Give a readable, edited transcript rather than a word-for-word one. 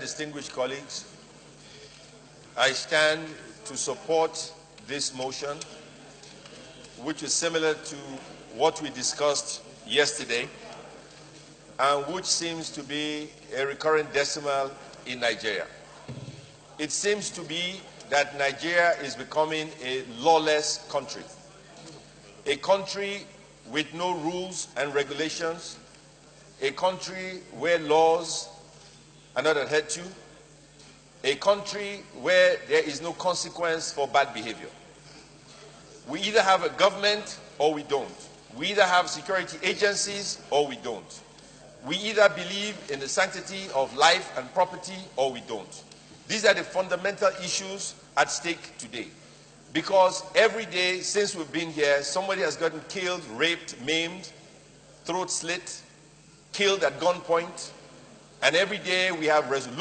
Distinguished colleagues, I stand to support this motion, which is similar to what we discussed yesterday and which seems to be a recurrent decimal in Nigeria. It seems to be that Nigeria is becoming a lawless country, a country with no rules and regulations, a country where laws are not adhered to, a country where there is no consequence for bad behavior. We either have a government or we don't. We either have security agencies or we don't. We either believe in the sanctity of life and property or we don't. These are the fundamental issues at stake today. Because every day since we've been here, somebody has gotten killed, raped, maimed, throat slit, killed at gunpoint, and every day we have resolutions